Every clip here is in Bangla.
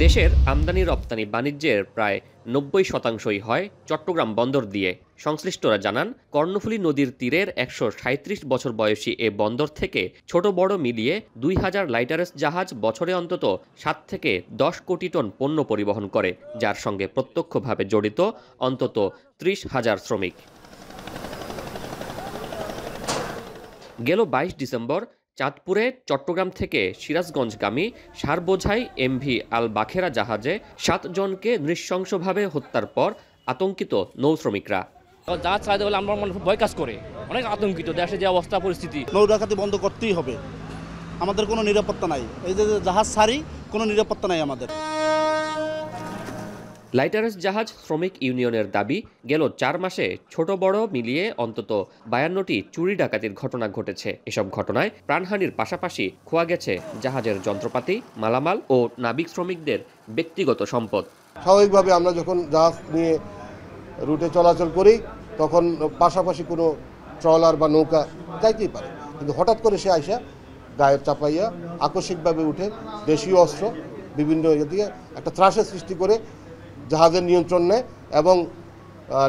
দেশের আমদানি রপ্তানি বাণিজ্যের প্রায় ৯০% হয় চট্টগ্রাম বন্দর দিয়ে। সংশ্লিষ্টরা জানান, কর্ণফুলী নদীর তীরের ১৩৭ বছর বয়সী এ বন্দর থেকে ছোট বড় মিলিয়ে ২,০০০ লাইটারেস জাহাজ বছরে অন্তত ৭ থেকে ১০ কোটি টন পণ্য পরিবহন করে, যার সঙ্গে প্রত্যক্ষভাবে জড়িত অন্তত ৩০,০০০ শ্রমিক। গেল ২২ ডিসেম্বর চাঁদপুরে চট্টগ্রাম থেকে সিরাজগঞ্জগামী সারবোঝাই এমভি আল বাখেরা জাহাজে ৭ জনকে নৃশংসভাবে হত্যার পর আতঙ্কিত নৌ শ্রমিকরা। জাহাজ চালাতে হলে আমরা ভয় কাজ করে অনেক আতঙ্কিত, দেশে যে অবস্থা পরিস্থিতি। নৌ ডাকাতি বন্ধ করতেই হবে, আমাদের কোনো নিরাপত্তা নাই। এই যে জাহাজ ছাড়ি, কোনো নিরাপত্তা নাই আমাদের। লাইটারেস জাহাজ শ্রমিক ইউনিয়নের দাবি, গেল ৪ মাসে ছোট বড় মিলিয়ে অন্তত ৫২টি চুরি ডাকাতির ঘটনা ঘটেছে। এসব ঘটনায় প্রাণহানির পাশাপাশি খোয়া গেছে জাহাজের যন্ত্রপাতি, মালামাল ও নাবিক শ্রমিকদের ব্যক্তিগত সম্পদ। স্বাভাবিকভাবে আমরা যখন জাহাজ নিয়ে রুটে চলাচল করি তখন পাশাপাশি কোনো ট্রলার বা নৌকা যাইতেই পারে, কিন্তু হঠাৎ করে সে আইসা গায়ের চাপাইয়া আকস্মিকভাবে উঠে দেশীয় অস্ত্র বিভিন্ন দিয়ে একটা ত্রাসের সৃষ্টি করে জাহাজের নিয়ন্ত্রণ নেয় এবং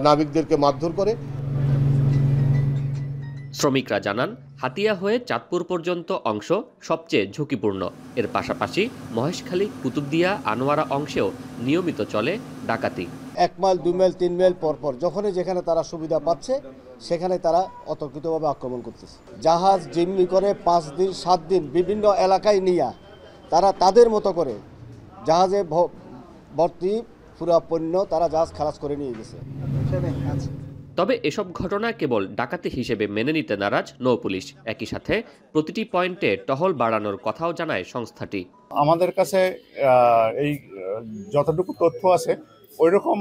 নাবিকদেরকে মারধর করে। শ্রমিকরা জানান, হাতিয়া হয়ে চাঁদপুর পর্যন্ত অংশ সবচেয়ে ঝুঁকিপূর্ণ। এর পাশাপাশি মহেশখালী, কুতুবদিয়া, আনোয়ারা অংশেও নিয়মিত চলে ডাকাতি। ১ মাইল ২ মাইল ৩ মাইল পরপর যখনই যেখানে তারা সুবিধা পাচ্ছে সেখানে তারা অতর্কিতভাবে আক্রমণ করতেছে। জাহাজ জিম্মি করে ৫ দিন ৭ দিন বিভিন্ন এলাকায় নিয়ে তারা তাদের মতো করে জাহাজে ভর্তি পুরা পণ্য তারা জাহাজ খালাস করে নিয়ে গেছে। তবে এসব ঘটনা কেবল ডাকাতি হিসেবে মেনে নিতে নারাজ নৌ পুলিশ। একই সাথে প্রতিটি পয়েন্টে টহল বাড়ানোর কথাও জানায় সংস্থাটি। আমাদের কাছে এই যতটুকু তথ্য আছে ওইরকম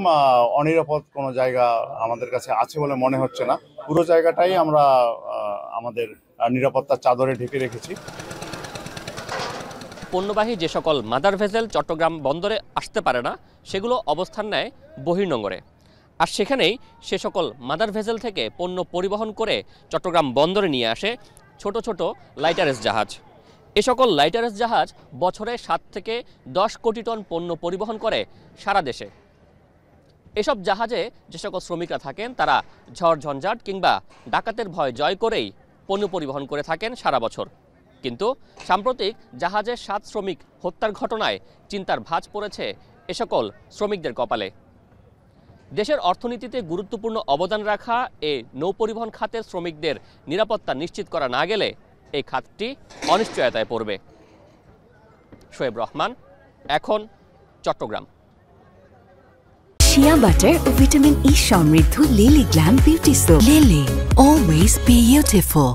অনিরাপদ কোনো জায়গা আমাদের কাছে আছে বলে মনে হচ্ছে না। পুরো জায়গাটাই আমরা আমাদের নিরাপত্তার চাদরে ঢেকে রেখেছি। পণ্যবাহী যে সকল মাদার ভেসেল চট্টগ্রাম বন্দরে আসতে পারে না, সেগুলো অবস্থান নেয় বহির্নোঙরে। আর সেখানেই সে সকল মাদার ভেসেল থেকে পণ্য পরিবহন করে চট্টগ্রাম বন্দরে নিয়ে আসে ছোট ছোট লাইটারেস জাহাজ। এ সকল লাইটারেস জাহাজ বছরে ৭ থেকে ১০ কোটি টন পণ্য পরিবহন করে সারা দেশে। এসব জাহাজে যে সকল শ্রমিকরা থাকেন তারা ঝড় ঝঞ্ঝাট কিংবা ডাকাতের ভয় জয় করেই পণ্য পরিবহন করে থাকেন সারা বছর। কিন্তু সাম্প্রতিক জাহাজের ৭ শ্রমিক হত্যার ঘটনায় চিন্তার ভাঁজ পড়েছে এ সকল শ্রমিকদের কপালে। দেশের অর্থনীতিতে গুরুত্বপূর্ণ অবদান রাখা এই নৌপরিবহন খাতের শ্রমিকদের নিরাপত্তা নিশ্চিত করা না গেলে এই খাতটি অনিশ্চয়তায় পড়বে। শোয়েব রহমান, এখন, চট্টগ্রাম। শিয়া বাটার ও ভিটামিন ই সমৃদ্ধ lily glam beauty soap. Lily, always beautiful.